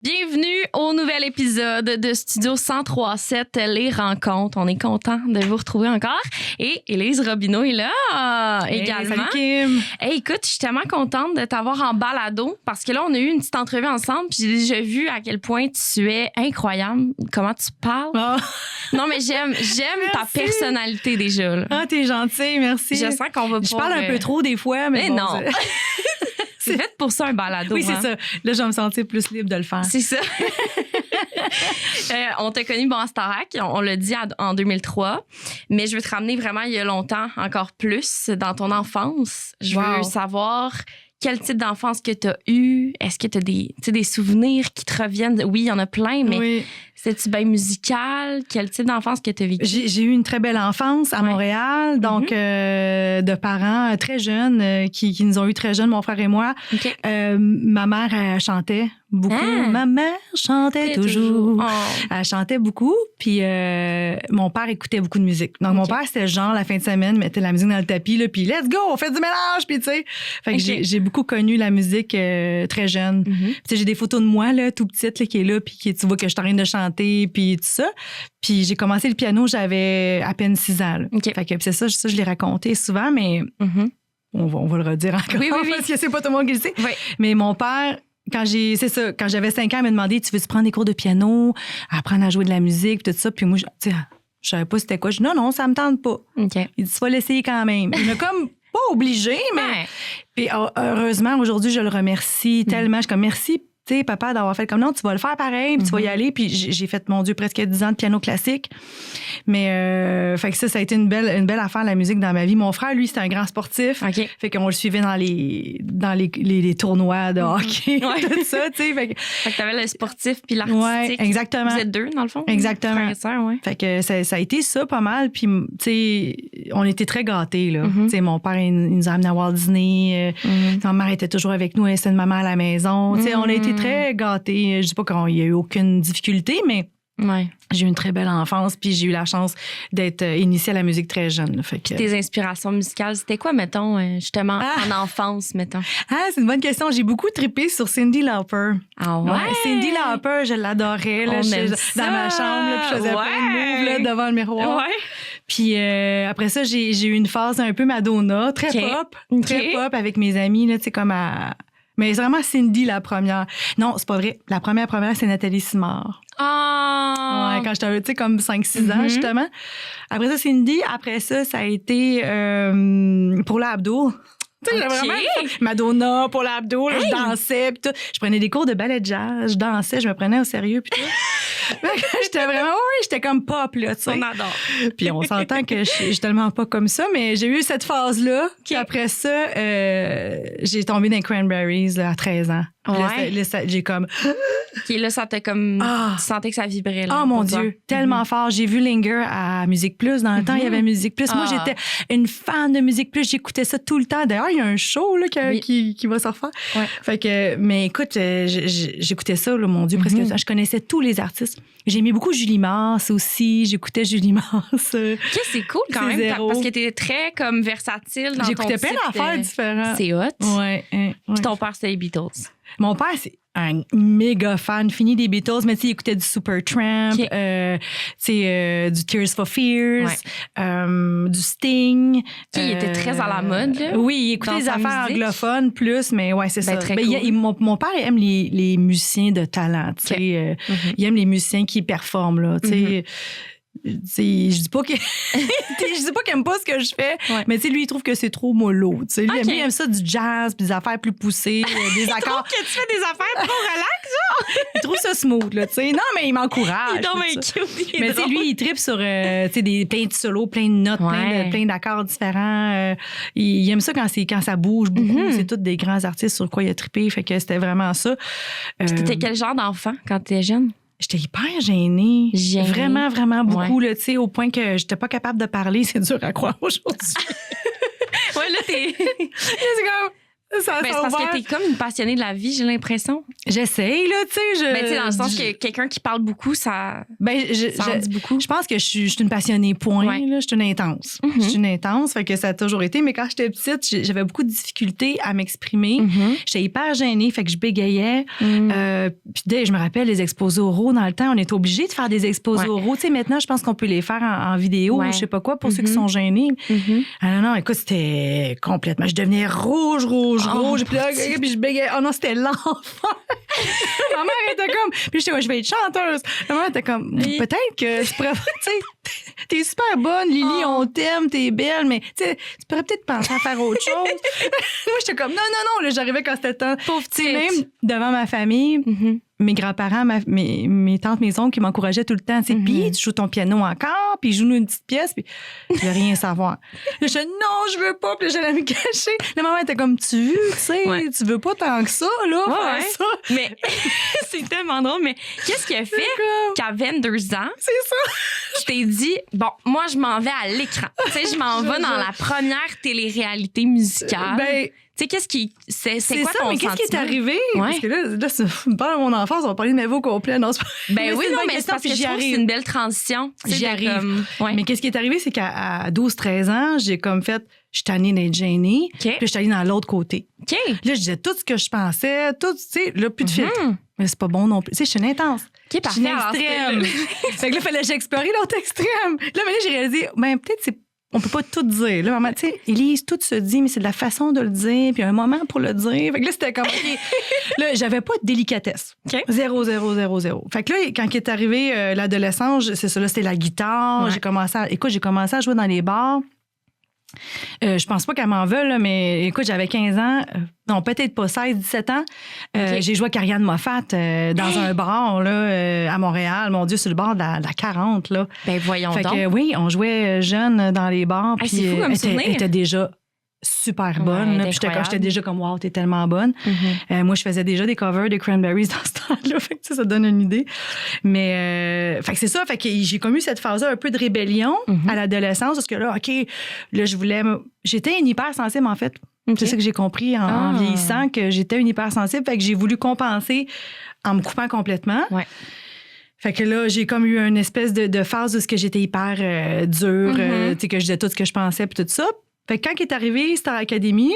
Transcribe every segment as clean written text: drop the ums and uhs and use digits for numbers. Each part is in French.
Bienvenue au nouvel épisode de Studio 103.7, Les Rencontres. On est content de vous retrouver encore. Et Élise Robineau est là également. Salut Kim! Hey, écoute, je suis tellement contente de t'avoir en balado parce que là, on a eu une petite entrevue ensemble puis j'ai déjà vu à quel point tu es incroyable. Comment tu parles. Oh. Non, mais j'aime ta personnalité déjà. Là. Ah, t'es gentille, merci. Je sens qu'on va pouvoir... Je parle un peu trop des fois, mais bon, non. C'est fait pour ça un balado. Oui, c'est hein? ça. Là, je vais me sentir plus libre de le faire. C'est ça. On t'a connu à Starac, on l'a dit en 2003, mais je veux te ramener vraiment il y a longtemps, encore plus, dans ton enfance. Je veux savoir quel type d'enfance que tu as eu. Est-ce que tu as des souvenirs qui te reviennent? Oui, il y en a plein, mais oui. C'est-tu bien musical? Quel type d'enfance que tu as vécu? J'ai eu une très belle enfance à Montréal, donc de parents très jeunes qui nous ont eu très jeunes, mon frère et moi. Okay. Ma mère, elle chantait beaucoup. Ah. Ma mère chantait toujours. Oh. Elle chantait beaucoup, puis mon père écoutait beaucoup de musique. Donc, mon père, c'était genre, la fin de semaine, mettait la musique dans le tapis, là, puis let's go, on fait du mélange, puis tu sais. Fait que j'ai beaucoup connu la musique très jeune. Puis j'ai des photos de moi, là, tout petite, là, qui est là, puis tu vois que je suis en train de chanter, puis tout ça. Puis j'ai commencé le piano, j'avais à peine 6 ans. Là. Okay. Fait que c'est ça, je l'ai raconté souvent, mais on va le redire encore. Oui. Parce que c'est pas tout le monde qui le sait. Oui. Mais mon père, quand j'avais 5 ans, il m'a demandé, tu veux-tu prendre des cours de piano, apprendre à jouer de la musique, tout ça. Puis moi, je savais pas c'était quoi. Je dis, non, ça me tente pas. Okay. Il dit, tu vas l'essayer quand même. Il m'a comme pas obligé, mais... Ouais. Puis heureusement, aujourd'hui, je le remercie tellement. Je suis comme, merci, tu sais, papa, d'avoir fait comme, non, tu vas le faire pareil, puis tu vas y aller. Puis j'ai fait, mon Dieu, presque 10 ans de piano classique. Mais fait que ça a été une belle affaire, la musique, dans ma vie. Mon frère, lui, c'était un grand sportif. Okay. Fait qu'on le suivait dans les tournois de hockey, tout ça, tu sais. Fait que t'avais le sportif puis l'artistique. Ouais, exactement. Vous êtes deux, dans le fond? Exactement. Frère et sœur, ouais. Fait que ça a été ça pas mal. Puis, tu sais, on était très gâtés, là. Tu sais, mon père, il nous a amenés à Walt Disney. Ma mère était toujours avec nous. Elle était une maman à la maison. Tu sais, on a été très gâtés. Je dis pas qu'il y a eu aucune difficulté, mais j'ai eu une très belle enfance. Puis j'ai eu la chance d'être initiée à la musique très jeune. Là. Fait que... Tes inspirations musicales, c'était quoi, mettons, justement, en enfance, mettons? Ah, c'est une bonne question. J'ai beaucoup trippé sur Cyndi Lauper. Ah ouais? Cyndi Lauper, je l'adorais. Là, dans ma chambre, là, puis je faisais plein de moves là, devant le miroir. Ouais. Puis après ça, j'ai eu une phase un peu Madonna, très pop, très pop avec mes amis, là, tu sais, comme à... Mais c'est vraiment Cyndi, la première. Non, c'est pas vrai. La première, c'est Nathalie Simard. Ah! Ouais, quand j'étais, tu sais, comme 5-6 ans, justement. Après ça, Cyndi. Après ça, ça a été pour l'Abdo. Tu sais, vraiment Madonna, pour l'Abdo, je dansais, puis tout. Je prenais des cours de ballet de jazz, je dansais, je me prenais au sérieux, puis tout. J'étais vraiment, j'étais comme pop, là, tu sais. On adore. Puis on s'entend que je suis tellement pas comme ça, mais j'ai eu cette phase-là. Puis après ça, j'ai tombé dans les Cranberries là, à 13 ans. Ouais. Là, j'ai comme... Là, ça t'a comme... Tu sentais que ça vibrait, là. Oh mon Dieu, tellement fort. J'ai vu Linger à Musique Plus. Dans le temps, il y avait Musique Plus. Moi, j'étais une fan de Musique Plus. J'écoutais ça tout le temps. D'ailleurs, il y a un show là, qui va se refaire. Ouais. Fait que, mais écoute, j'écoutais ça, là, mon Dieu, presque. Je connaissais tous les artistes. J'ai aimé beaucoup Julie Mars aussi. J'écoutais Julie Mars. C'est cool quand même, parce que t'es très comme versatile dans ton J'écoutais plein d'affaires différentes. C'est hot. Ouais. Puis ton père, c'était les Beatles. Mon père, c'est un méga fan fini des Beatles, mais tu sais, il écoutait du Supertramp, du Tears for Fears, du Sting. Il était très à la mode, là. Oui, il écoutait des affaires anglophones plus, mais ouais, c'est ça. Très cool. Mon père aime les musiciens de talent, tu sais. Il aime les musiciens qui performent, là, tu sais. Je dis pas qu'il aime pas ce que je fais, mais tu sais, lui, il trouve que c'est trop mollo. Tu sais, lui, il aime ça du jazz, puis des affaires plus poussées, des accords. Que tu fais des affaires trop relax, genre. Il trouve ça smooth, là, tu sais. Non, mais il m'encourage. Mais tu sais, lui, il trippe sur plein de solos, plein de notes, plein d'accords différents. Il aime ça quand ça bouge beaucoup. C'est tous des grands artistes sur quoi il a trippé. Fait que c'était vraiment ça. T'étais quel genre d'enfant quand t'étais jeune? J'étais hyper gênée. Vraiment, vraiment beaucoup, là, tu sais, au point que j'étais pas capable de parler. C'est dur à croire aujourd'hui. Là, t'es... C'est comme... Ça c'est parce que t'es comme une passionnée de la vie, j'ai l'impression. J'essaye, là, tu sais. Mais tu sais, dans le sens que quelqu'un qui parle beaucoup, ça en dit beaucoup. Je pense que je suis une passionnée, point. Là, je suis une intense. Je suis une intense, fait que ça a toujours été. Mais quand j'étais petite, j'avais beaucoup de difficultés à m'exprimer. J'étais hyper gênée, fait que je bégayais. Puis je me rappelle, les exposés oraux, dans le temps, on était obligés de faire des exposés oraux. Tu sais, maintenant, je pense qu'on peut les faire en vidéo, je sais pas quoi, pour ceux qui sont gênés. Ah non, écoute, c'était complètement... Je devenais rouge. Puis là, puis je bégayais. Oh non, c'était l'enfer. Ma mère était comme... Puis je vais être chanteuse. Ma mère était comme, peut-être que tu pourrais... Tu sais, t'es super bonne, Lily, on t'aime, t'es belle, mais tu pourrais peut-être penser à faire autre chose. Moi, j'étais comme, non. Là, j'arrivais quand c'était temps. Pauvre petite. Même devant ma famille... Mes grands-parents, mes tantes, mes oncles qui m'encourageaient tout le temps. Puis tu joues ton piano encore, puis joue-nous une petite pièce, puis je veux rien savoir. Là, je disais non, je veux pas, puis j'allais me cacher. La maman était comme, tu tu veux pas tant que ça, là, faire ça. Mais c'est tellement drôle, mais qu'est-ce qui a fait qu'à 22 ans, c'est ça, je t'ai dit, bon, moi, je m'en vais à l'écran. Tu sais, je m'en vais dans la première télé-réalité musicale. Tu sais, qu'est-ce qui. C'est quoi ça, ton mais sentiment? Qu'est-ce qui est arrivé? Parce que là on parle de mon enfance, on va parler de ma vie au complet. Non, mais oui, non, mais c'est parce que je trouve que c'est une belle transition. J'y arrive. Mais qu'est-ce qui est arrivé, c'est qu'à 12-13 ans, j'ai comme fait, je suis tannée d'être gênée, puis je suis allée dans l'autre côté. Là, je disais tout ce que je pensais, tout, tu sais, là, plus de filtre. Mais c'est pas bon non plus. Tu sais, je suis une intense. Je suis une extrême. Fait que là, il fallait que j'explore l'autre extrême. Là, maintenant, j'ai réalisé, peut-être on peut pas tout dire. Là, maman, tu sais, Élise, tout se dit, mais c'est de la façon de le dire, puis il y a un moment pour le dire. Fait que là, c'était comme, OK. Là, j'avais pas de délicatesse. 0. Fait que là, quand est arrivé l'adolescence, c'est ça, là, c'était la guitare. J'ai commencé à jouer dans les bars. Je pense pas qu'elle m'en veuille, là, mais écoute, j'avais 15 ans. Non, peut-être pas 16, 17 ans. J'ai joué avec Ariane Moffat dans un bar là, à Montréal. Mon Dieu, sur le bord de la 40. Là. Ben voyons donc. Oui, on jouait jeune dans les bars. Puis c'est fou comme souvenir. Elle était déjà super bonne. Puis j'étais déjà comme, wow, t'es tellement bonne. Moi, je faisais déjà des covers de Cranberries dans ce temps-là. Fait que ça donne une idée. Mais fait que c'est ça. Fait que j'ai comme eu cette phase-là un peu de rébellion à l'adolescence. Parce que là, OK, là, j'étais une hypersensible, en fait. C'est ça que j'ai compris en vieillissant, que j'étais une hypersensible. Fait que j'ai voulu compenser en me coupant complètement. Fait que là, j'ai comme eu une espèce de phase où j'étais hyper dure, tu sais, que je disais tout ce que je pensais puis tout ça. Fait que quand est arrivé Star Academy,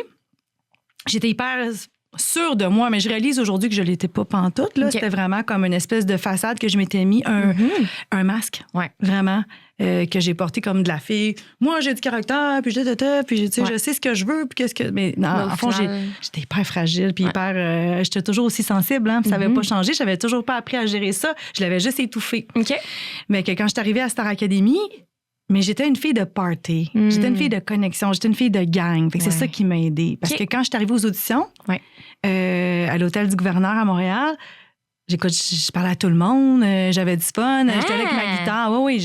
j'étais hyper sûre de moi, mais je réalise aujourd'hui que je l'étais pas pantoute. Là. C'était vraiment comme une espèce de façade que je m'étais mis, un masque, vraiment, que j'ai porté comme de la fille. Moi, j'ai du caractère, puis puis je sais ce que je veux, puis qu'est-ce que... Mais non, en fond, j'étais hyper fragile, puis hyper... j'étais toujours aussi sensible, hein, puis ça n'avait pas changé. J'avais toujours pas appris à gérer ça. Je l'avais juste étouffé. Mais que quand je suis arrivée à Star Academy... Mais j'étais une fille de party. J'étais une fille de connexion. J'étais une fille de gang. Fait que c'est ça qui m'a aidée. Parce que quand je suis arrivée aux auditions, à l'hôtel du gouverneur à Montréal, je parlais à tout le monde. J'avais du fun. J'étais là avec ma guitare. Oui,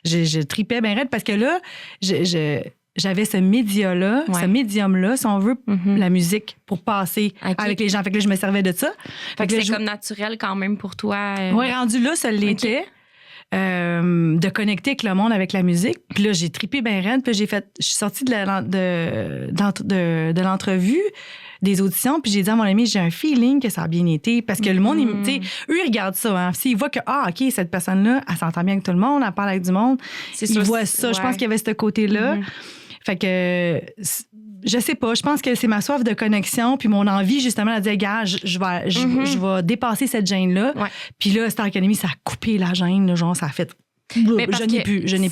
je tripais bien raide parce que là, j'avais ce média-là, ce médium-là, si on veut, la musique, pour passer avec les gens. Fait que là, je me servais de ça. Fait que c'est comme naturel quand même pour toi. Oui, rendu là, ça l'était. De connecter avec le monde avec la musique. Puis là, j'ai trippé bien raide. Puis je suis sortie de l'entrevue, des auditions, puis j'ai dit à mon ami, j'ai un feeling que ça a bien été. Parce que le monde, tu sais, eux, ils regardent ça. Hein. S'ils voient que, OK, cette personne-là, elle s'entend bien avec tout le monde, elle parle avec du monde. Ils voient ça. Je pense qu'il y avait ce côté-là. Fait que... Je sais pas, je pense que c'est ma soif de connexion puis mon envie justement de dire gars, je vais dépasser cette gêne-là. Puis là, Star Academy, ça a coupé la gêne, là, genre ça a fait j'ai plus de gêne.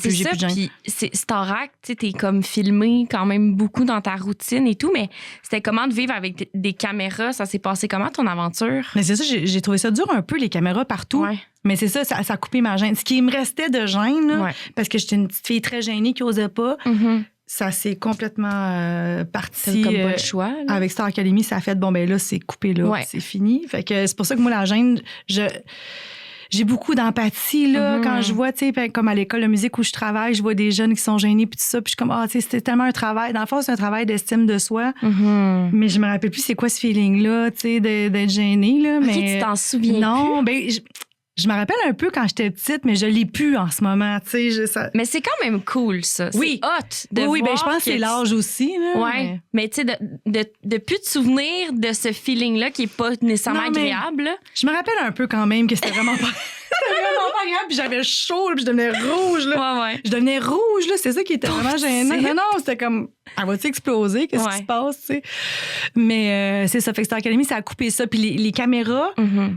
Puis Starac, tu sais, t'es comme filmé quand même beaucoup dans ta routine et tout, mais c'était comment de vivre avec des caméras? Ça s'est passé comment ton aventure? Mais c'est ça, j'ai trouvé ça dur un peu, les caméras partout. Mais c'est ça a coupé ma gêne. Ce qui me restait de gêne, là, parce que j'étais une petite fille très gênée qui osait pas. Ça s'est complètement parti. Comme pas le choix. Là. Avec Star Academy, ça a fait, bon, ben là, c'est coupé, là, c'est fini. Fait que c'est pour ça que moi, la gêne, j'ai beaucoup d'empathie, là, quand je vois, tu sais, comme à l'école de musique où je travaille, je vois des jeunes qui sont gênés, puis tout ça, puis je suis comme, tu sais, c'était tellement un travail. Dans le fond, c'est un travail d'estime de soi. Mais je me rappelle plus c'est quoi ce feeling-là, tu sais, d'être gêné, là. Mais tu t'en souviens non, plus? Je me rappelle un peu quand j'étais petite, mais je l'ai plus en ce moment. Mais c'est quand même cool, ça. Oui. C'est hot de Oui, voir je pense que c'est l'âge aussi. Là, ouais. Mais tu sais, de plus te souvenir de ce feeling-là qui est pas nécessairement agréable. Là. Je me rappelle un peu quand même que c'était vraiment pas... C'était vraiment pas agréable, puis j'avais chaud, puis je devenais rouge. Là. Ouais. Je devenais rouge, là. C'est ça qui était vraiment gênant. Non, c'était comme... Elle va-tu exploser? Qu'est-ce qui se passe, tu sais? Mais c'est ça. Fait que Star Academy, ça a coupé ça. Puis les caméras... Mm-hmm.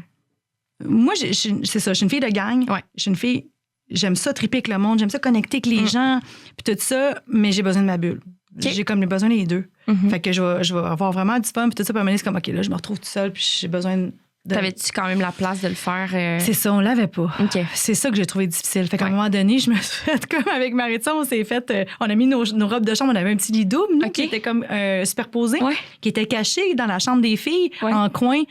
Moi, c'est ça. Je suis une fille de gang. Ouais. Je suis une fille... J'aime ça triper avec le monde. J'aime ça connecter avec les gens. Puis tout ça, mais j'ai besoin de ma bulle. Okay. J'ai comme besoin des deux. Mm-hmm. Fait que je vais avoir vraiment du fun. Puis tout ça, puis à un moment donné, c'est comme, OK, là, je me retrouve toute seule. Puis j'ai besoin de... T'avais-tu quand même la place de le faire? C'est ça, on l'avait pas. Okay. C'est ça que j'ai trouvé difficile. Fait qu'à un moment donné, je me suis fait comme avec Maritza, on s'est fait... on a mis nos robes de chambre, on avait un petit lit double, nous, qui était comme superposé, qui était caché dans la chambre des filles, en coin.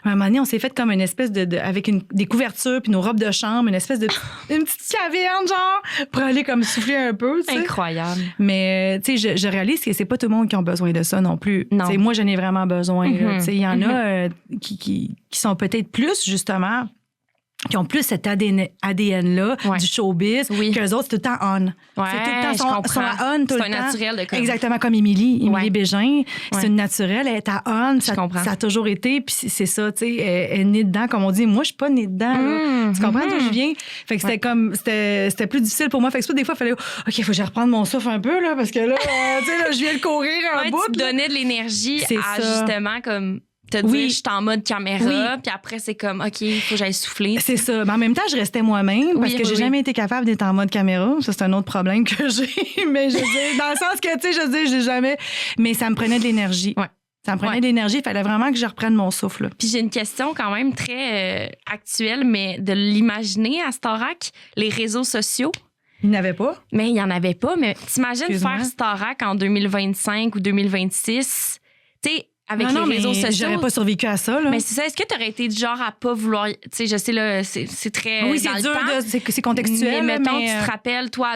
À un moment donné, on s'est fait comme une espèce avec des couvertures puis nos robes de chambre, une espèce de... une petite caverne, genre, pour aller comme souffler un peu, tu sais. Incroyable. Mais, tu sais, je réalise que c'est pas tout le monde qui a besoin de ça non plus. Non. Moi, j'en ai vraiment besoin. Tu sais, il y en a qui sont peut-être plus, justement, qui ont plus cet ADN-là du showbiz, qu'eux autres, c'est tout le temps on. Ouais, c'est tout le temps sont à on tout le temps. C'est un naturel de comme... Exactement comme Émilie Bégin. C'est une naturelle, elle est à on. Ça a toujours été, puis c'est ça, tu sais, elle est née dedans, comme on dit. Moi, je suis pas née dedans. Tu comprends d'où je viens? Fait que c'était plus difficile pour moi. Fait que ça, des fois, il fallait, OK, il faut que je reprenne mon souffle un peu, là, parce que là, tu sais, là, je viens de courir un bout. Tu donnais de l'énergie à justement comme... te dire, je suis en mode caméra, puis après, c'est comme, OK, il faut que j'aille souffler. C'est ça. Mais en même temps, je restais moi-même parce que j'ai jamais été capable d'être en mode caméra. Ça, c'est un autre problème que j'ai. Mais je veux dire, dans le sens que, tu sais, je dis, j'ai jamais... Mais ça me prenait de l'énergie. Ouais. Ça me prenait de l'énergie. Il fallait vraiment que je reprenne mon souffle. Là. Puis j'ai une question quand même très actuelle, mais de l'imaginer à Starac, les réseaux sociaux. Il n'y en avait pas? Mais il n'y en avait pas. Mais t'imagines faire Starac en 2025 ou 2026? Tu sais, avec les réseaux sociaux. J'aurais pas survécu à ça, là. Mais c'est ça. Est-ce que tu aurais été du genre à pas vouloir. Tu sais, je sais, là, c'est très. Oui, c'est dur, c'est contextuel. Mais mettons, tu te rappelles, toi,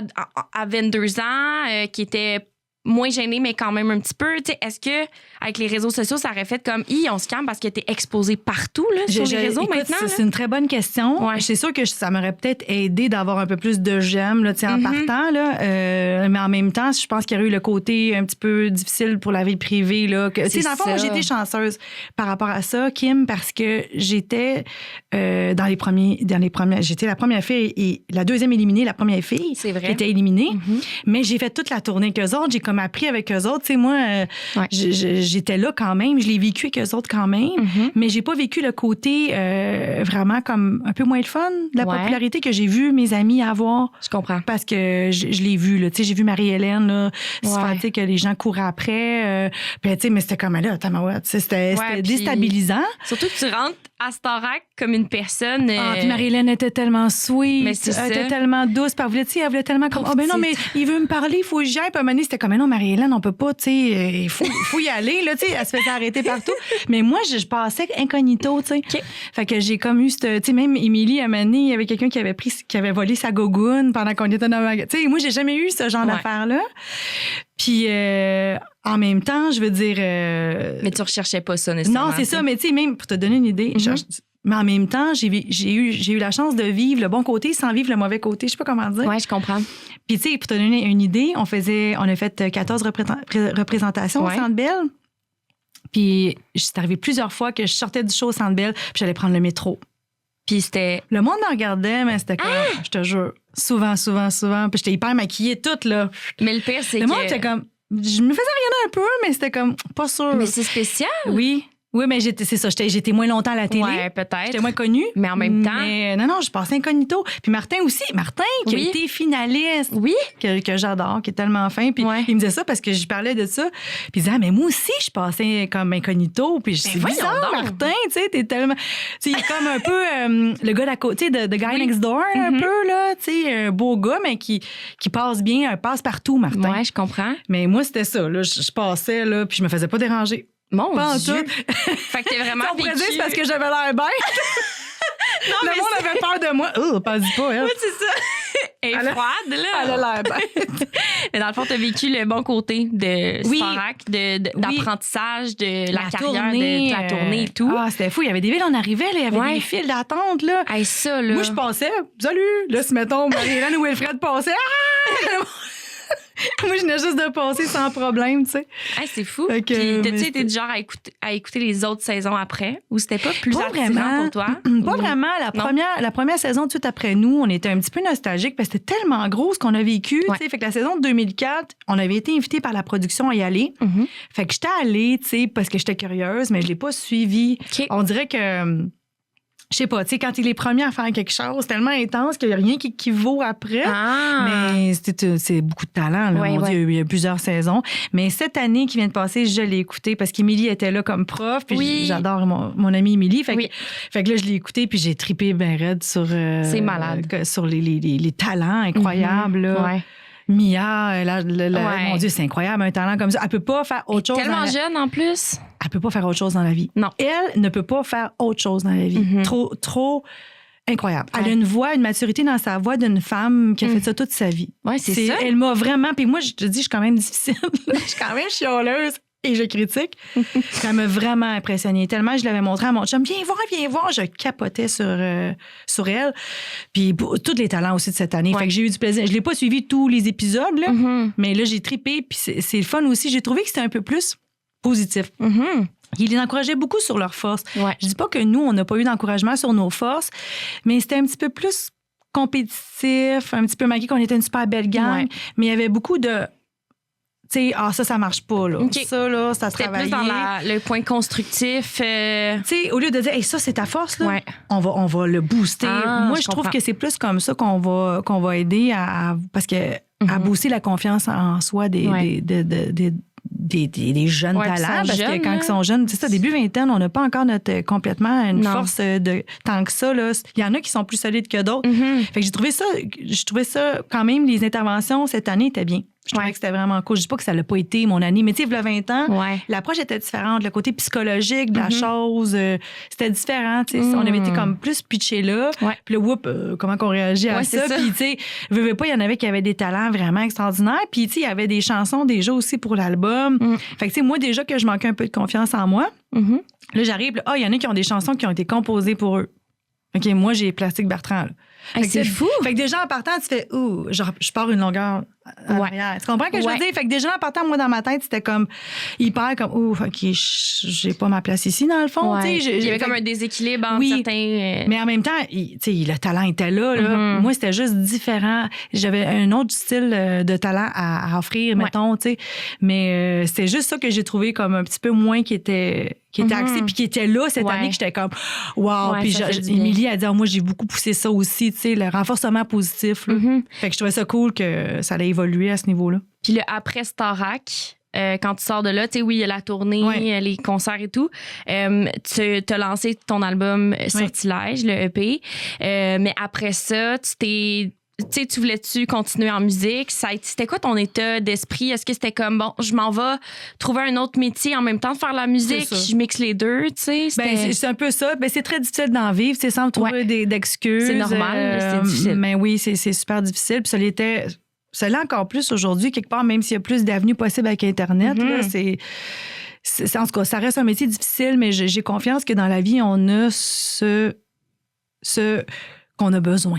à 22 ans, qui était moins gêné, mais quand même un petit peu. Tu sais, est-ce que avec les réseaux sociaux, ça aurait fait comme on se calme parce que t'es exposé partout là, sur les réseaux maintenant? C'est une très bonne question. Ouais. C'est sûr que ça m'aurait peut-être aidé d'avoir un peu plus de j'aime là, en partant. Là, mais en même temps, je pense qu'il y aurait eu le côté un petit peu difficile pour la vie privée. Là, dans le fond, moi, j'ai été chanceuse par rapport à ça, Kim, parce que j'étais dans les premières. J'étais la première fille et la deuxième éliminée, la première fille qui était éliminée. Mais j'ai fait toute la tournée avec eux autres. J'ai comme appris avec eux autres. Tu sais, moi, j'étais là quand même. Je l'ai vécu avec eux autres quand même. Mais j'ai pas vécu le côté vraiment comme un peu moins le fun de la popularité que j'ai vu mes amis avoir. Je comprends. Parce que je l'ai vu. Tu sais, j'ai vu Marie-Hélène se faire que les gens couraient après. Puis, tu sais, mais c'était comme là, c'était déstabilisant. Surtout que tu rentres à Starac comme une personne. Puis Marie-Hélène était tellement sweet. Mais elle était tellement douce. Puis elle voulait tellement comme, ben non, mais il veut me parler, il faut que j'y aille. Puis à un moment donné, c'était comme, non, Marie-Hélène, on peut pas, tu sais, il faut y aller, là, tu sais. Elle se faisait arrêter partout. Mais moi, je passais incognito, tu sais. Fait que j'ai comme eu, tu sais, même Émilie, à un moment donné, il y avait quelqu'un qui avait volé sa gogoune pendant qu'on était dans le magasin. Tu sais, moi, j'ai jamais eu ce genre d'affaires-là. Puis en même temps, je veux dire... Mais tu recherchais pas ça nécessairement. Non, c'est ça. Mais tu sais, même pour te donner une idée, mais en même temps, j'ai eu la chance de vivre le bon côté sans vivre le mauvais côté. Je sais pas comment dire. Oui, je comprends. Puis tu sais, pour te donner une idée, on a fait 14 représentations au Centre Bell. Puis c'est arrivé plusieurs fois que je sortais du show au Centre Bell puis j'allais prendre le métro. Puis c'était... Le monde me regardait, mais c'était comme... Je te jure. Souvent. Puis j'étais hyper maquillée toute, là. Mais le pire, c'est que... Le monde était comme... Je me faisais regarder un peu, mais c'était comme... Pas sûr. Mais c'est spécial. Oui, mais c'est ça. J'étais moins longtemps à la télé. Ouais, peut-être. J'étais moins connue. Mais en même temps. Non, je passais incognito. Puis Martin aussi. Martin, qui a été finaliste. Oui. Que j'adore, qui est tellement fin. Puis il me disait ça parce que je parlais de ça. Puis il disait, mais moi aussi, je passais comme incognito. Puis je dis, bizarre, Martin, tu sais, t'es tellement. Tu sais, il est comme un peu le gars d'à côté, de Guy Next Door, un peu, là. Tu sais, un beau gars, mais qui passe bien, passe partout, Martin. Ouais, je comprends. Mais moi, c'était ça, là. Je passais, là, puis je me faisais pas déranger. Mon pas Dieu! Fait que t'es vraiment on pourrait dire c'est parce que j'avais l'air bête. Le monde avait peur de moi. Pas dit pas, elle. Oui, c'est ça. Elle est froide, là. Elle a l'air bête. Mais dans le fond, tu as vécu le bon côté de Starac, d'apprentissage, de la carrière, de la tournée et tout. Ah, c'était fou. Il y avait des villes, on arrivait, là, il y avait des files d'attente. Là. Hey, ça, là. Moi, je passais, salut! Là, si mettons, Marie-Hélène ou Wilfred passaient, moi, je venais juste de passer sans problème, tu sais. Hey, c'est fou. Puis, t'as-tu été du genre à écouter les autres saisons après? Ou c'était pas plus attirant pour toi? Pas vraiment. La première saison, tout de suite après nous, on était un petit peu nostalgique parce que c'était tellement gros ce qu'on a vécu. Ouais. Fait que la saison de 2004, on avait été invités par la production à y aller. Mm-hmm. Fait que j'étais allée, tu sais, parce que j'étais curieuse, mais je l'ai pas suivi. Okay. On dirait que... Je sais pas, tu sais, quand il est premier à faire quelque chose, c'est tellement intense qu'il n'y a rien qui vaut après. Ah. Mais c'est beaucoup de talent, là. Mon Dieu, il y a plusieurs saisons. Mais cette année qui vient de passer, je l'ai écouté parce qu'Émilie était là comme prof. Puis j'adore mon amie Émilie. Fait que là, je l'ai écouté puis j'ai trippé ben raide sur... c'est malade. Sur les talents incroyables, là. Ouais. Mia, mon Dieu, c'est incroyable, un talent comme ça. Elle peut pas faire autre chose. Tellement jeune en plus. Elle peut pas faire autre chose dans la vie. Non. Elle ne peut pas faire autre chose dans la vie. Mm-hmm. Trop incroyable. Ouais. Elle a une voix, une maturité dans sa voix d'une femme qui a fait ça toute sa vie. Oui, c'est ça. Elle m'a vraiment... Puis moi, je te dis, je suis quand même difficile. Je suis quand même chialeuse. Et je critique. Ça m'a vraiment impressionnée. Tellement je l'avais montré à mon chum. Viens voir. Je capotais sur elle. Puis tous les talents aussi de cette année. Ouais. Fait que j'ai eu du plaisir. Je l'ai pas suivi tous les épisodes, là, mais là, j'ai trippé. Puis c'est le fun aussi. J'ai trouvé que c'était un peu plus positif. Il les encourageait beaucoup sur leurs forces. Ouais. Je dis pas que nous, on n'a pas eu d'encouragement sur nos forces, mais c'était un petit peu plus compétitif, un petit peu malgré qu'on était une super belle gang. Ouais. Mais il y avait beaucoup de... Tu sais, ça marche pas, là. Okay. Ça, là, ça travaille. C'était plus dans le point constructif. Tu sais, au lieu de dire, hey, ça, c'est ta force, là, on va le booster. Moi, je trouve que c'est plus comme ça qu'on va aider à parce que à booster la confiance en soi des jeunes talents. Parce que quand ils sont jeunes, c'est ça, début vingtaine, on n'a pas encore complètement une force de tant que ça, là. Il y en a qui sont plus solides que d'autres. Fait que j'ai trouvé ça quand même, les interventions cette année étaient bien. Je trouvais que c'était vraiment cool. Je dis pas que ça l'a pas été mon année, mais tu sais, il y a 20 ans, l'approche était différente. Le côté psychologique de la chose, c'était différent. Tu sais, on avait été comme plus pitché là. Puis le comment qu'on réagit à ça. Puis tu sais, veux pas, il y en avait qui avaient des talents vraiment extraordinaires. Puis tu sais, il y avait des chansons déjà aussi pour l'album. Fait que tu sais, moi déjà que je manquais un peu de confiance en moi, là j'arrive, il y en a qui ont des chansons qui ont été composées pour eux. OK, moi j'ai Plastique Bertrand. Hey, c'est fou. Fait que déjà en partant, tu fais genre je pars une longueur en arrière. Tu comprends ce que je veux dire? Fait que déjà en partant, moi dans ma tête, c'était comme hyper comme OK, j'ai pas ma place ici dans le fond. Il y avait comme un déséquilibre entre certains. Mais en même temps, le talent était là. Moi, c'était juste différent. J'avais un autre style de talent à offrir, mettons, tu sais. Mais c'était juste ça que j'ai trouvé comme un petit peu moins qui était axé puis qui était là cette année que j'étais comme wow. Puis Émilie a dit moi j'ai beaucoup poussé ça aussi, tu sais, le renforcement positif. Fait que je trouvais ça cool que ça allait évoluer à ce niveau-là. Puis le après Starac, quand tu sors de là, tu sais, oui, il y a la tournée, les concerts et tout. Tu as lancé ton album Sortilège, le EP. Mais après ça, tu voulais-tu continuer en musique? C'était quoi ton état d'esprit? Est-ce que c'était comme, bon, je m'en vais trouver un autre métier en même temps de faire la musique, je mixe les deux, tu sais? C'est un peu ça. C'est très difficile d'en vivre, sans trouver d'excuses. C'est normal, c'est difficile. Mais oui, c'est super difficile. Puis ça l'est encore plus aujourd'hui, quelque part, même s'il y a plus d'avenues possibles avec Internet. Là, en tout cas, ça reste un métier difficile, mais j'ai confiance que dans la vie, on a ce qu'on a besoin.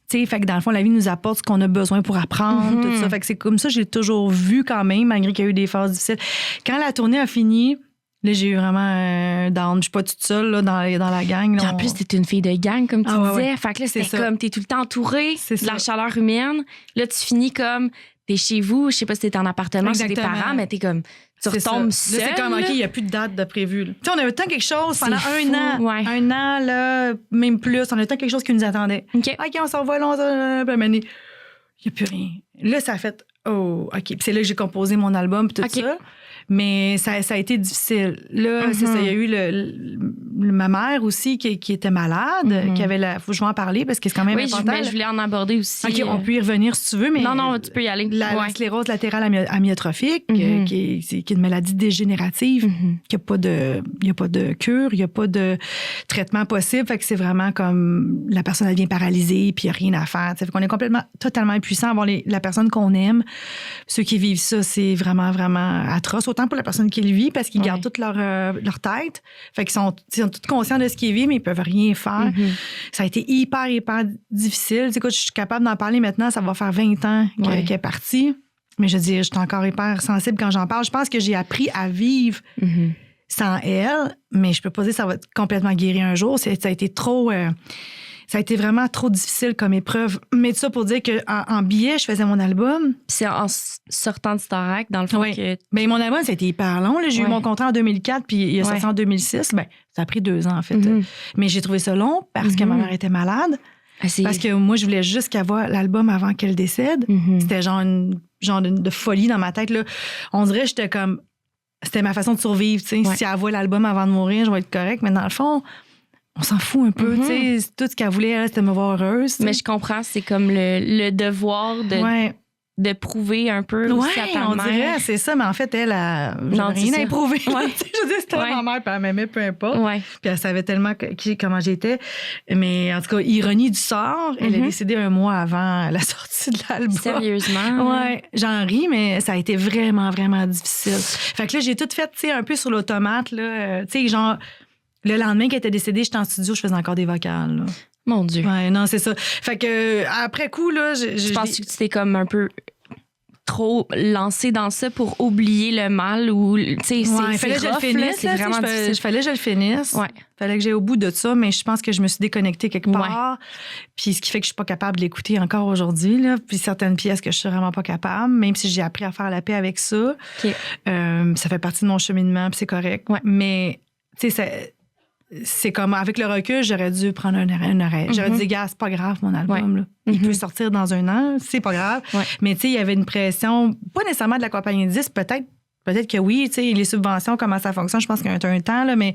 Fait que dans le fond, la vie nous apporte ce qu'on a besoin pour apprendre, tout ça. Fait que c'est comme ça, j'ai toujours vu quand même, malgré qu'il y a eu des phases difficiles. Quand la tournée a fini, là, j'ai eu vraiment un down. Je suis pas toute seule là, dans la gang. Là, en plus, t'es une fille de gang, comme tu disais. Fait que là, c'était comme, t'es tout le temps entourée de la chaleur humaine. Là, tu finis comme, t'es chez vous. Je sais pas si t'es en appartement chez tes parents, mais t'es comme, tu retombes seule. Là, c'est comme, OK, il n'y a plus de date de prévu. Tu sais, on avait le temps quelque chose pendant un an, là, même plus. On avait le temps quelque chose qui nous attendait. OK, on s'en va, là, il n'y a plus rien. Là, ça a fait, OK. Puis c'est là que j'ai composé mon album, puis tout ça. Mais ça a été difficile. Là, c'est ça. Il y a eu ma mère aussi qui était malade, qui avait faut que je vais en parler parce que c'est quand même important. Oui, je voulais en aborder aussi. OK, on peut y revenir si tu veux, mais... Non, tu peux y aller. La sclérose latérale amyotrophique, qui est une maladie dégénérative, il n'y a pas de cure, il n'y a pas de traitement possible. Fait que c'est vraiment comme la personne, elle devient paralysée, puis il n'y a rien à faire. Fait qu'on est totalement impuissant à voir la personne qu'on aime. Ceux qui vivent ça, c'est vraiment, vraiment atroce. Autant pour la personne qui le vit, parce qu'ils gardent toute leur tête. Fait qu'ils sont tous conscients de ce qu'ils vivent, mais ils peuvent rien faire. Ça a été hyper, hyper difficile. Écoute, je suis capable d'en parler maintenant. Ça va faire 20 ans qu'elle est partie. Mais je veux dire, je suis encore hyper sensible quand j'en parle. Je pense que j'ai appris à vivre sans elle, mais je peux pas dire que ça va complètement guérir un jour. Ça a été trop... ça a été vraiment trop difficile comme épreuve. Mais tout ça pour dire qu'en billet, je faisais mon album. C'est en sortant de Starac, dans le fond, que... Bien, mon album, ça a été hyper long. Là. J'ai eu mon contrat en 2004, puis il a sorti en 2006. Bien, ça a pris 2 ans, en fait. Mais j'ai trouvé ça long parce que ma mère était malade. Parce que moi, je voulais juste qu'elle voie l'album avant qu'elle décède. C'était genre de folie dans ma tête. Là. On dirait que j'étais comme... C'était ma façon de survivre. Si elle voit l'album avant de mourir, je vais être correcte. Mais dans le fond... On s'en fout un peu, tu sais. Tout ce qu'elle voulait, elle, c'était me voir heureuse. T'sais. Mais je comprends, c'est comme le devoir de prouver un peu aussi à ta mère. On dirait, c'est ça. Mais en fait, elle, j'avais rien à prouver. Je veux dire, c'était ma mère, puis elle m'aimait, peu importe. Puis elle savait tellement comment j'étais. Mais en tout cas, ironie du sort, elle est décédée 1 mois avant la sortie de l'album. Sérieusement? Oui, j'en ris, mais ça a été vraiment, vraiment difficile. Fait que là, j'ai tout fait, tu sais, un peu sur l'automate, là. Tu sais, genre... Le lendemain qu'elle était décédée, j'étais en studio, je faisais encore des vocales. Là. Mon Dieu. Ouais, non, c'est ça. Fait que après coup, là... Je pense que tu t'es comme un peu trop lancée dans ça pour oublier le mal ou... Tu sais, il fallait que je le finisse. C'est vraiment difficile. Fallait que je le finisse. Ouais. Fallait que j'aille au bout de ça, mais je pense que je me suis déconnectée quelque part. Puis ce qui fait que je suis pas capable de l'écouter encore aujourd'hui. Là. Puis certaines pièces que je suis vraiment pas capable, même si j'ai appris à faire la paix avec ça. Okay. Ça fait partie de mon cheminement, puis c'est correct. Ouais. Mais, tu sais, c'est comme, avec le recul, j'aurais dû prendre un arrêt. J'aurais dit, gars, c'est pas grave, mon album. Là. Il peut sortir dans 1 an, c'est pas grave. Mais tu sais, il y avait une pression, pas nécessairement de la compagnie de disques, peut-être que oui, tu sais, les subventions, comment ça fonctionne, je pense qu'il y a un temps, là, mais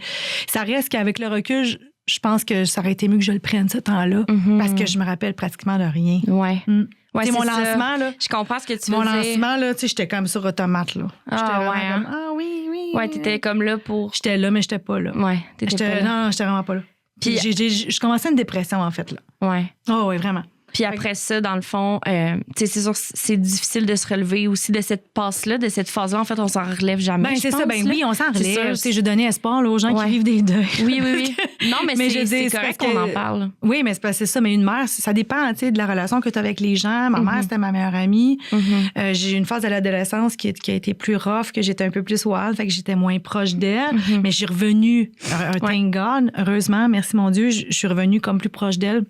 ça reste qu'avec le recul, je pense que ça aurait été mieux que je le prenne, ce temps-là, parce que je me rappelle pratiquement de rien. C'est mon lancement, là. Je comprends ce que tu veux dire. Mon lancement, là, tu sais, j'étais comme sur automate, là. Oui. Ouais, t'étais comme là pour... J'étais là, mais j'étais pas là. Ouais, t'étais pas là. Non, j'étais vraiment pas là. Puis je commençais une dépression, en fait, là. Ouais. Oh, oui, vraiment. Puis après ça, dans le fond, c'est sûr c'est difficile de se relever aussi de cette passe-là, de cette phase-là. En fait, on s'en relève jamais. C'est ça. Oui, on s'en relève. Je donnais espoir là, aux gens qui vivent des deuils. Oui. Non, mais c'est correct qu'on en parle. Oui, mais c'est ça. Mais une mère, ça dépend de la relation que tu as avec les gens. Ma mère, c'était ma meilleure amie. J'ai eu une phase de l'adolescence qui a été plus rough, que j'étais un peu plus wild, fait que j'étais moins proche d'elle. Mais je suis revenue, thank God, heureusement, merci mon Dieu, je suis revenue comme plus proche d'elle.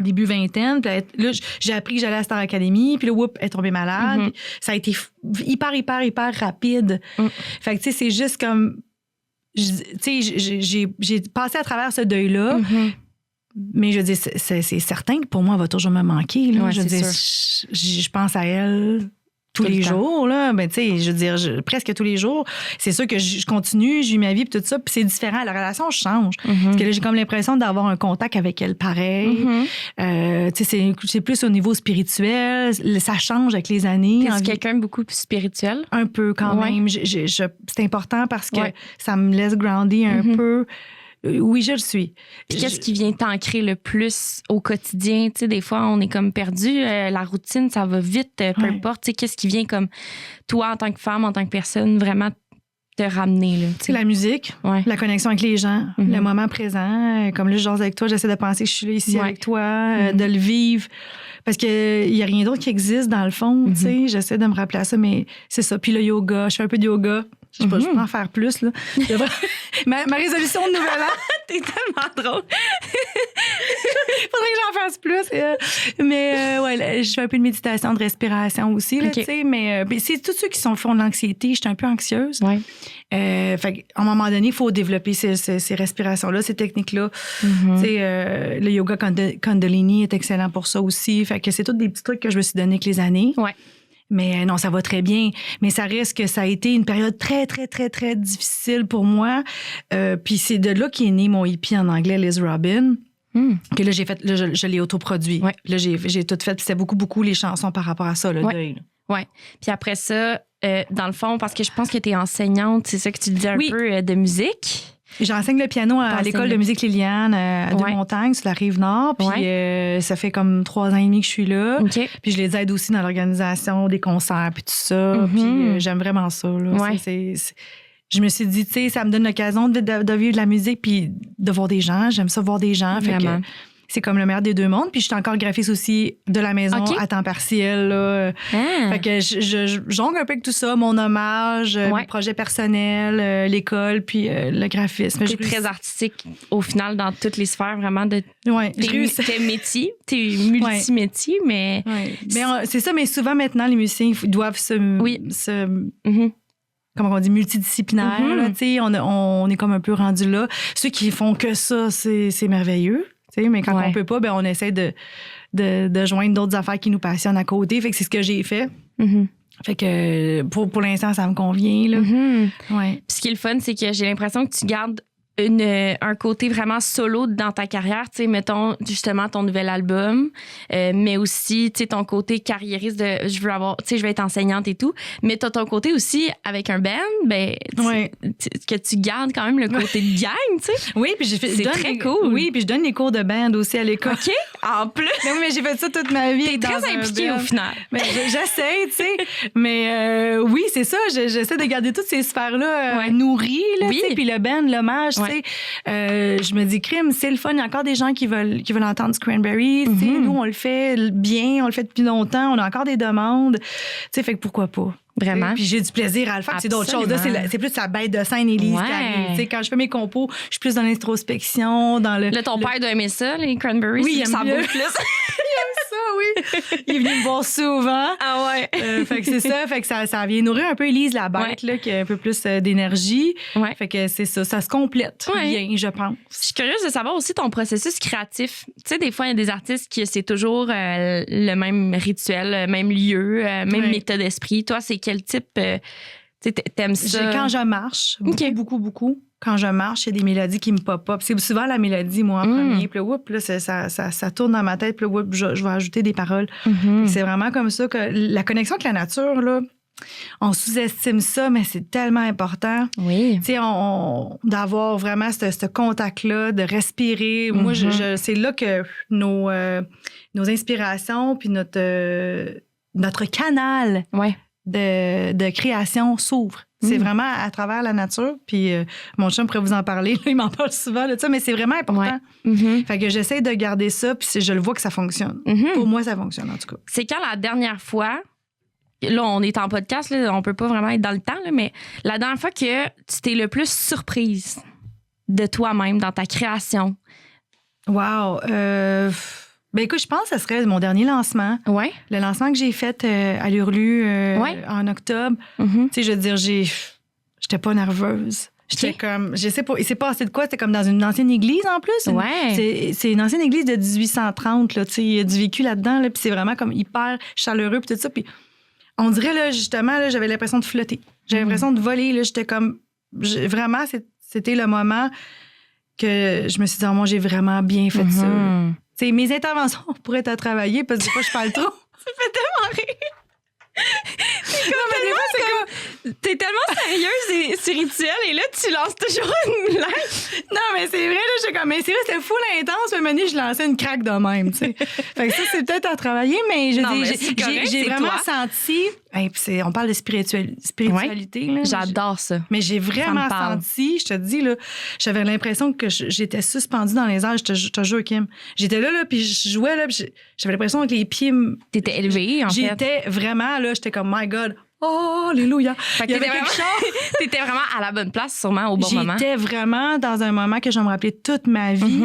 Début vingtaine. Puis là, j'ai appris que j'allais à Star Academy. Puis là, elle est tombée malade. Ça a été hyper, hyper, hyper rapide. Fait que, tu sais, c'est juste comme... Tu sais, j'ai passé à travers ce deuil-là. Mais je veux dire, c'est certain que pour moi, elle va toujours me manquer. Là. Je veux dire, je pense à elle... Tous les jours, là, ben, tu sais, je veux dire, presque tous les jours. C'est sûr que je continue, j'ai eu ma vie, puis tout ça, puis c'est différent. La relation change. Parce que là, j'ai comme l'impression d'avoir un contact avec elle pareil. Tu sais, c'est plus au niveau spirituel. Ça change avec les années. T'es quelqu'un beaucoup plus spirituel? Un peu, quand même. C'est important parce que ça me laisse grounder un peu. Oui, je le suis. Puis qu'est-ce qui vient t'ancrer le plus au quotidien? Tu sais, des fois, on est comme perdu. La routine, ça va vite, peu importe. Tu sais, qu'est-ce qui vient comme toi, en tant que femme, en tant que personne, vraiment te ramener? Là, c'est la musique, la connexion avec les gens, le moment présent. Comme là, je jase avec toi, j'essaie de penser que je suis là ici avec toi, de le vivre. Parce qu'il n'y a rien d'autre qui existe, dans le fond. Tu sais, j'essaie de me rappeler ça, mais c'est ça. Puis le yoga, je fais un peu de yoga. Je peux en faire plus, là. ma résolution de nouvel an. T'es tellement drôle. Faudrait que j'en fasse plus. Mais je fais un peu de méditation, de respiration aussi, là, tu sais. Mais c'est tous ceux qui font de l'anxiété. J'étais un peu anxieuse. Fait qu'à un moment donné, il faut développer ces respirations-là, ces techniques-là. Tu sais, le yoga Kundalini est excellent pour ça aussi. Fait que c'est tous des petits trucs que je me suis donné avec les années. Mais non, ça va très bien. Mais ça reste que ça a été une période très, très, très, très difficile pour moi. Puis c'est de là qu'est né mon hippie en anglais, Liz Robin. Que là, j'ai fait, là, je l'ai autoproduit. Ouais. Là, j'ai tout fait. Puis c'était beaucoup, beaucoup les chansons par rapport à ça, le deuil. Oui. Puis après ça, dans le fond, parce que je pense que tu es enseignante, c'est ça que tu disais un peu de musique. J'enseigne le piano à l'école de musique Liliane à Deux-Montagnes, sur la Rive-Nord. Puis ça fait comme 3 ans et demi que je suis là. Okay. Puis je les aide aussi dans l'organisation des concerts puis tout ça. Puis j'aime vraiment ça. Là. Je me suis dit, tu sais, ça me donne l'occasion de vivre de la musique puis de voir des gens. J'aime ça voir des gens. Fait que c'est comme le meilleur des deux mondes. Puis je suis encore graphiste aussi de la maison à temps partiel. Là. Fait que je jongle un peu avec tout ça, mon hommage, mes projets personnels, l'école, puis le graphisme. T'es très artistique au final dans toutes les sphères vraiment de tes métiers. T'es multimétier, mais... Mais c'est ça, mais souvent maintenant, les musiciens ils doivent comment on dit, multidisciplinaire. Là, on est comme un peu rendu là. Ceux qui font que ça, c'est merveilleux. Mais quand on peut pas, ben on essaie de joindre d'autres affaires qui nous passionnent à côté. Fait que c'est ce que j'ai fait. Fait que pour l'instant, ça me convient. Là. Puis ce qui est le fun, c'est que j'ai l'impression que tu gardes un côté vraiment solo dans ta carrière, tu sais, mettons justement ton nouvel album, mais aussi, tu sais, ton côté carriériste de je veux avoir, tu sais, je vais être enseignante et tout, mais t'as ton côté aussi avec un band, ben, que tu gardes quand même le côté de gang, tu sais. Oui, puis c'est très cool. Oui, puis je donne les cours de band aussi à l'école. OK, en plus. Mais j'ai fait ça toute ma vie. T'es très impliquée au final. Mais j'essaie, tu sais. Mais oui, c'est ça, j'essaie de garder toutes ces sphères-là nourries, là, tu sais, puis le band, l'hommage, tu sais. Je me dis, crime, c'est le fun. Il y a encore des gens qui veulent entendre du Cranberries. Tu sais, nous, on le fait bien, on le fait depuis longtemps. On a encore des demandes. Tu sais, fait que pourquoi pas? Vraiment. Puis j'ai du plaisir à le faire. C'est d'autres choses. Là, c'est plus la bête de scène, Élise. Tu sais, quand je fais mes compos, je suis plus dans l'introspection, dans le... Là, ton père doit aimer ça, les Cranberries. Oui, il aime ça bien. bouge plus. Ça, oui. Il est venu me voir souvent. Ah ouais. Fait que c'est ça. Fait que ça vient nourrir un peu Élise, la bête, là, qui a un peu plus d'énergie. Fait que c'est ça. Ça se complète bien, je pense. Je suis curieuse de savoir aussi ton processus créatif. Tu sais, des fois, il y a des artistes qui c'est toujours le même rituel, le même lieu, même méthode d'esprit. Toi, c'est quel type... t'aimes ça? Quand je marche, beaucoup. Quand je marche, il y a des mélodies qui me pop-up. C'est souvent la mélodie, moi, en premier. Puis là, ça tourne dans ma tête. Puis là, je vais ajouter des paroles. C'est vraiment comme ça que la connexion avec la nature, là, on sous-estime ça, mais c'est tellement important. Oui. Tu sais, d'avoir vraiment ce contact-là, de respirer. Moi, c'est là que nos inspirations puis notre canal de création s'ouvre. C'est vraiment à travers la nature. Puis mon chum pourrait vous en parler. Là, il m'en parle souvent de ça, mais c'est vraiment important. Fait que j'essaie de garder ça, puis je le vois que ça fonctionne. Pour moi, ça fonctionne, en tout cas. C'est quand la dernière fois... Là, on est en podcast, là, on peut pas vraiment être dans le temps, là, mais la dernière fois que tu t'es le plus surprise de toi-même dans ta création? Wow! Ben écoute, je pense que ce serait mon dernier lancement. Ouais. Le lancement que j'ai fait à l'Hurlu en octobre. Tu sais, je veux dire, j'étais pas nerveuse. J'étais comme, je sais pas, il s'est passé de quoi? C'était comme dans une ancienne église en plus. C'est une ancienne église de 1830, là, tu sais, il y a du vécu là-dedans, là, puis c'est vraiment comme hyper chaleureux, puis tout ça. Puis on dirait, là, justement, là, j'avais l'impression de flotter. J'avais l'impression de voler, là, j'étais comme, vraiment, c'était le moment que je me suis dit, oh, moi, j'ai vraiment bien fait ça. Tu sais, mes interventions pourraient être à travailler parce que des fois, je parle trop. Ça fait tellement rire. T'es tellement sérieuse et spirituelle et là, tu lances toujours une blague. Non, mais c'est vrai, là, j'étais comme, mais c'est vrai, c'était full intense. Mais je lançais une craque de même, tu sais. Fait que ça, c'est peut-être à travailler, mais j'ai vraiment senti. Hey, puis on parle de spiritualité. Là, j'adore ça. Mais j'ai vraiment senti, je te dis, là, j'avais l'impression que j'étais suspendue dans les airs. Je te jure, Kim. J'étais là, puis je jouais, là, puis j'avais l'impression que les pieds. T'étais élevée, en fait. J'étais vraiment, là, j'étais comme, my God. Oh, alléluia. T'étais vraiment à la bonne place, sûrement, au bon moment. J'étais vraiment dans un moment que je vais me rappeler toute ma vie.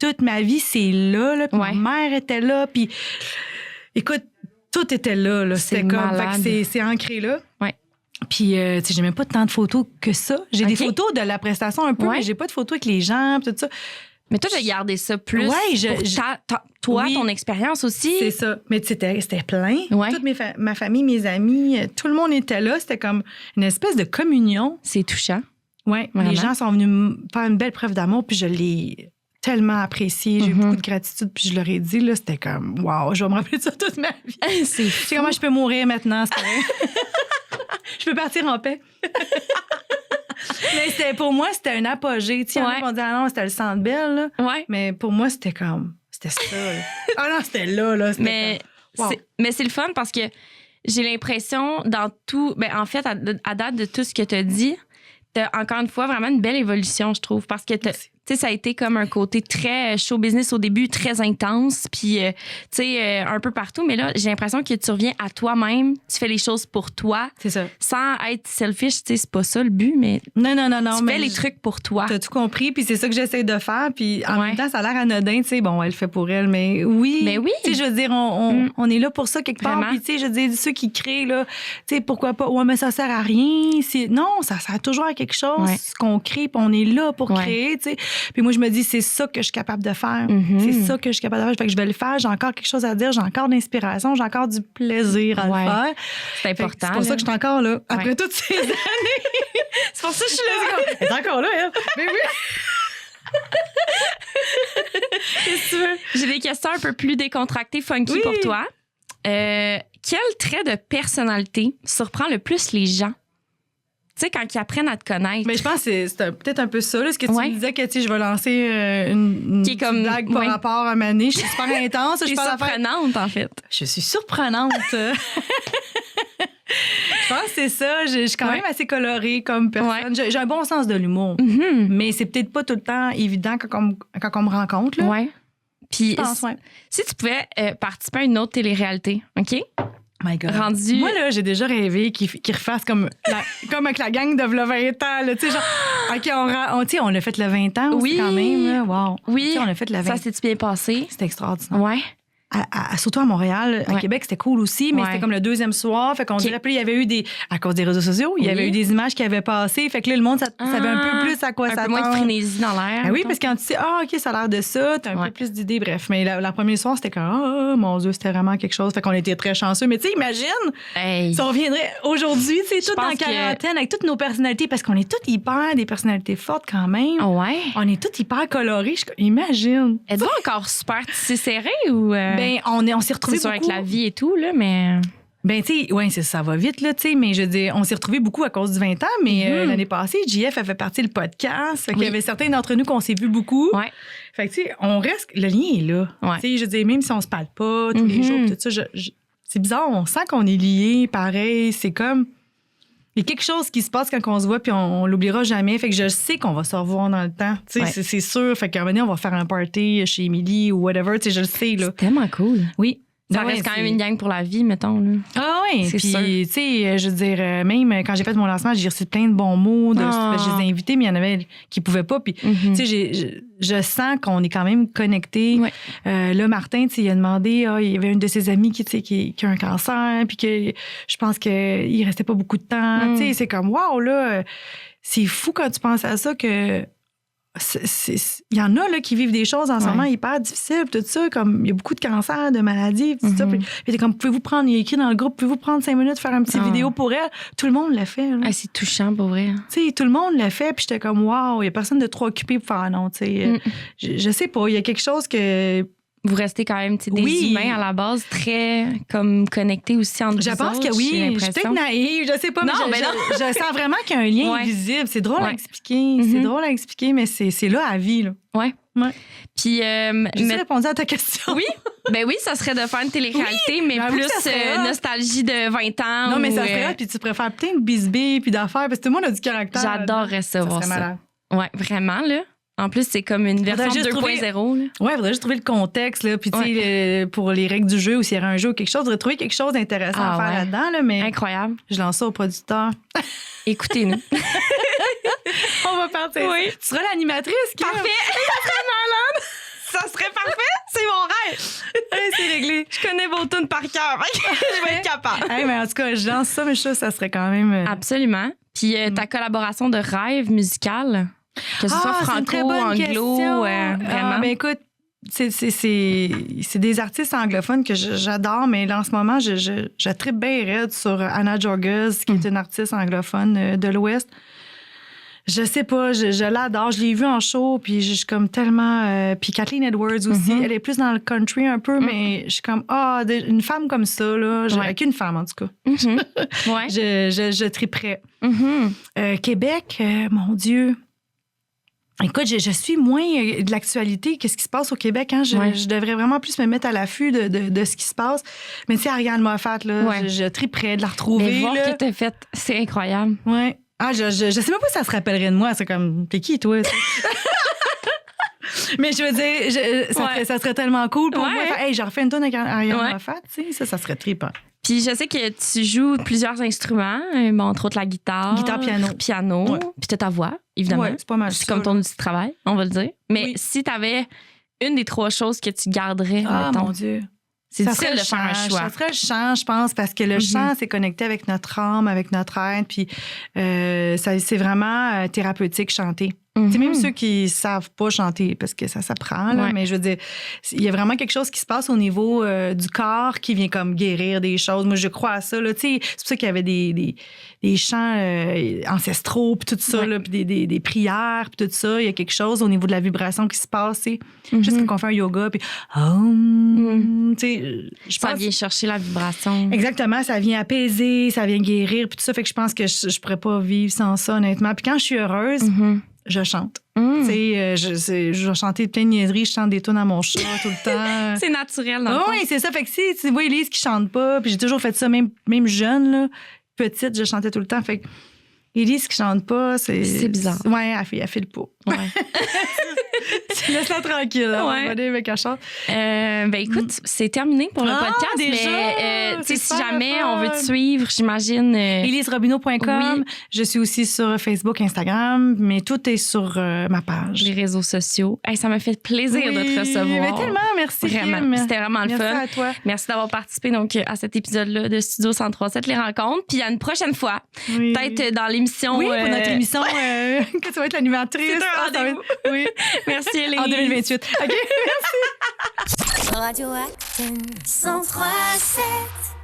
Toute ma vie, c'est là. Puis ma mère était là. Puis, écoute, tout était là. C'était comme, fait que c'est ancré là. Puis, tu sais, j'ai même pas tant de photos que ça. J'ai des photos de la prestation un peu, mais j'ai pas de photos avec les gens, tout ça. Mais toi, j'ai gardé ça plus Ouais, pour toi, oui, ton expérience aussi. C'est ça. Mais c'était plein. Ouais. Toute ma famille, mes amis, tout le monde était là. C'était comme une espèce de communion. C'est touchant. Oui, Vraiment. les gens sont venus me faire une belle preuve d'amour, puis je l'ai tellement apprécié. J'ai eu beaucoup de gratitude, puis je leur ai dit, là, c'était comme, wow, je vais me rappeler de ça toute ma vie. C'est Je sais comment je peux mourir maintenant, c'est vrai. Je peux partir en paix. Mais pour moi, c'était un apogée. Il y en a qui vont dire, ah non, c'était le Centre Bell, là. Ouais. Mais pour moi, c'était comme, c'était ça. Là. Ah non, c'était là. Mais c'est le fun parce que j'ai l'impression dans tout, ben en fait, à date de tout ce que tu as dit, t'as encore une fois vraiment une belle évolution, je trouve, parce que ça a été comme un côté très show business au début, très intense, puis un peu partout. Mais là, j'ai l'impression que tu reviens à toi-même, tu fais les choses pour toi. C'est ça. Sans être selfish, c'est pas ça le but, mais non, tu fais les trucs pour toi. T'as tout compris, puis c'est ça que j'essaie de faire. Puis en même temps, ça a l'air anodin, tu sais, bon, elle le fait pour elle, mais oui. Mais oui. Tu sais, je veux dire, on est là pour ça quelque part. Vraiment. Puis tu sais, je veux dire, ceux qui créent, là, tu sais, pourquoi pas, ouais, mais ça sert à rien. Non, ça sert toujours à quelque chose, ce qu'on crée, puis on est là pour créer, tu sais. Puis moi, je me dis, c'est ça que je suis capable de faire. C'est ça que je suis capable de faire. Fait que je vais le faire. J'ai encore quelque chose à dire. J'ai encore d'inspiration. J'ai encore du plaisir à le faire. C'est important. C'est pour ça que je suis encore là. Après toutes ces années. C'est pour ça que je suis là. Elle est encore là, elle. Mais oui. Qu'est-ce que tu veux? J'ai des questions un peu plus décontractées, funky pour toi. Quel trait de personnalité surprend le plus les gens? Tu sais, quand ils apprennent à te connaître. Mais je pense que c'est peut-être un peu ça. Là, ce que tu me disais que je vais lancer une blague par rapport à ma année. Je suis super intense. Je suis surprenante, en fait. Je suis surprenante. Je pense que c'est ça. Je suis quand même assez colorée comme personne. J'ai un bon sens de l'humour. Mais c'est peut-être pas tout le temps évident quand on me rencontre. Là. Ouais. Puis, si tu pouvais participer à une autre télé-réalité, OK? My God. Rendu... Moi, là, j'ai déjà rêvé qu'ils refassent comme avec la gang de 20 ans. Tu sais, genre, OK, on a fait le 20 ans aussi quand même. Là. Wow. Oui. T'sais, on a fait le 20 Ça s'est-tu bien passé? C'était extraordinaire. Ouais. Surtout à Montréal, à Québec, c'était cool aussi, mais c'était comme le deuxième soir. Fait qu'on dirait, puis il y avait eu à cause des réseaux sociaux, il y avait eu des images qui avaient passé. Fait que là, le monde savait un peu plus à quoi ça Un peu moins de frénésie dans l'air. Oui, parce que quand tu sais, OK, ça a l'air de ça, t'as un peu plus d'idées, bref. Mais la première soir, c'était comme, oh mon Dieu, c'était vraiment quelque chose. Fait qu'on était très chanceux. Mais tu sais, imagine, si on reviendrait aujourd'hui, tu sais, tout en quarantaine, avec toutes nos personnalités, parce qu'on est toutes hyper des personnalités fortes quand même. Ouais. On est toutes hyper colorées. Imagine. Êtes-vous encore super tissé serré ou. Ben, on s'est retrouvés beaucoup. avec la vie et tout, là, mais... Ben, tu sais, ouais, ça va vite, là, tu sais, mais je veux dire, on s'est retrouvés beaucoup à cause du 20 ans, mais l'année passée, JF a fait partie du podcast. Fait qu'il y avait certains d'entre nous qu'on s'est vus beaucoup. Ouais. Fait que, tu sais, on reste... Le lien est là. Ouais. Tu sais, je veux dire, même si on se parle pas tous les jours, tout ça, c'est bizarre, on sent qu'on est liés, pareil. C'est comme... Il y a quelque chose qui se passe quand on se voit, puis on l'oubliera jamais. Fait que je sais qu'on va se revoir dans le temps. Tu sais, c'est sûr. Fait qu'à un moment donné, on va faire un party chez Émilie ou whatever. Tu sais, je le sais, là. C'est tellement cool. Oui. Ça reste quand même une gang pour la vie, mettons. Là. Ah oui, puis tu sais, je veux dire, même quand j'ai fait mon lancement, j'ai reçu plein de bons mots. Je les ai invités, mais il y en avait qui pouvaient pas. Puis, tu sais, je sens qu'on est quand même connectés. Ouais. Là, Martin, tu sais, il a demandé, il y avait une de ses amies qui a un cancer, puis que je pense qu'il restait pas beaucoup de temps. Tu sais, c'est comme, wow, là, c'est fou quand tu penses à ça que... Il y en a là, qui vivent des choses en ce moment hyper difficiles, tout ça, comme il y a beaucoup de cancers, de maladies, tout ça. Puis t'es comme, pouvez-vous prendre, il est écrit dans le groupe, pouvez-vous prendre 5 minutes, faire une petite vidéo pour elle? Tout le monde l'a fait. C'est touchant, pour vrai. Tu sais, tout le monde l'a fait, puis j'étais comme, wow, il y a personne de trop occupé pour faire non, tu sais. Je sais pas, il y a quelque chose que... Vous restez quand même des humains à la base très comme connectés aussi entre vous. Je pense que oui. Je suis peut-être naïve, je sais pas, mais je sens vraiment qu'il y a un lien invisible. C'est drôle à expliquer. C'est drôle à expliquer, mais c'est là à vie. Là. Ouais. Puis, j'ai répondu à ta question. Oui. Ben oui, ça serait de faire une télé-réalité, mais plus nostalgie de 20 ans. Non, mais ça serait puis tu préfères plein de bisbis puis d'affaires, parce que tout le monde a du caractère. J'adorerais voir ça. Ouais, vraiment, là. En plus, c'est comme une version 2.0. Oui, il faudrait juste trouver le contexte. Là. Puis, tu sais, pour les règles du jeu, ou s'il y aurait un jeu ou quelque chose, il faudrait trouver quelque chose d'intéressant à faire là-dedans. Là, mais incroyable. Je lance ça au producteur. Écoutez-nous. On va partir. Oui. Tu seras l'animatrice. Parfait. Ça serait malade. Ça serait parfait. C'est mon rêve. C'est réglé. Je connais vos tunes par cœur. Je vais être capable. Mais en tout cas, je lance ça, mais ça serait quand même... Absolument. Puis ta collaboration de rêve musical... Que ce soit franco, anglo, vraiment. Ben écoute, c'est des artistes anglophones que j'adore, mais là, en ce moment, je trippe bien raide sur Anna Jorges, qui est une artiste anglophone de l'Ouest. Je sais pas, je l'adore. Je l'ai vue en show, puis je suis comme tellement... puis Kathleen Edwards aussi, elle est plus dans le country un peu, mais je suis comme, une femme comme ça, là, qu'une femme en tout cas. Ouais. je triperais. Québec, mon Dieu... Écoute, je suis moins de l'actualité. Qu'est-ce qui se passe au Québec? Hein? Je devrais vraiment plus me mettre à l'affût de ce qui se passe. Mais tu sais, Ariane Moffat, là, je triperais de la retrouver. Mais voir là. que t'as fait, c'est incroyable. Ouais. Ah, je sais même pas si ça se rappellerait de moi. C'est comme, t'es qui, toi? Mais je veux dire, ça serait tellement cool pour moi. Hey, j'ai refait une tonne avec Ariane Moffat, tu sais, ça serait trippant. Puis je sais que tu joues plusieurs instruments, entre autres la guitare. Guitare, piano. Puis t'as ta voix, évidemment. Ouais, c'est pas mal. C'est comme ton outil de travail, on va le dire. Mais si t'avais une des 3 choses que tu garderais, mon Dieu. C'est difficile de faire un choix. Ça serait le chant, je pense, parce que le chant, c'est connecté avec notre âme, avec notre être. Puis c'est vraiment thérapeutique, chanter. C'est même ceux qui savent pas chanter, parce que ça s'apprend, là, mais je veux dire, il y a vraiment quelque chose qui se passe au niveau du corps qui vient comme guérir des choses. Moi, je crois à ça. Là. C'est pour ça qu'il y avait des chants ancestraux, puis tout ça, là, puis des prières, puis tout ça. Il y a quelque chose au niveau de la vibration qui se passe. Juste quand on fait un yoga, puis ça vient chercher la vibration. Exactement, ça vient apaiser, ça vient guérir, puis tout ça. Fait que je pense que je pourrais pas vivre sans ça, honnêtement. Puis quand je suis heureuse, je chante. Tu sais, je vais chanter plein de niaiseries, je chante des tunes à mon chat tout le temps. C'est naturel, dans le fond. Oui, c'est ça. Fait que si tu vois Élise qui chante pas, puis j'ai toujours fait ça, même jeune, là, petite, je chantais tout le temps. Fait que Élise qui chante pas, c'est bizarre. Ouais, elle fait le pot. Ouais. Laisse-la tranquille, là. On va aller avec elle chante. Ben écoute, c'est terminé pour le podcast. Déjà? Mais si jamais on veut te suivre, j'imagine. EliseRobineau.com. Oui. Je suis aussi sur Facebook, Instagram, mais tout est sur ma page. Les réseaux sociaux. Hey, ça m'a fait plaisir de te recevoir. Mais tellement, merci. Vraiment. C'était vraiment le fun. Merci à toi. Merci d'avoir participé donc, à cet épisode-là de Studio 103.7 Les Rencontres. Puis à une prochaine fois. Peut-être dans l'émission. Oui, pour notre émission, que tu vas être l'animatrice. C'est un rendez-vous. Oui. Merci, Élise. En 2028. OK, merci. Radio Acton 103.7.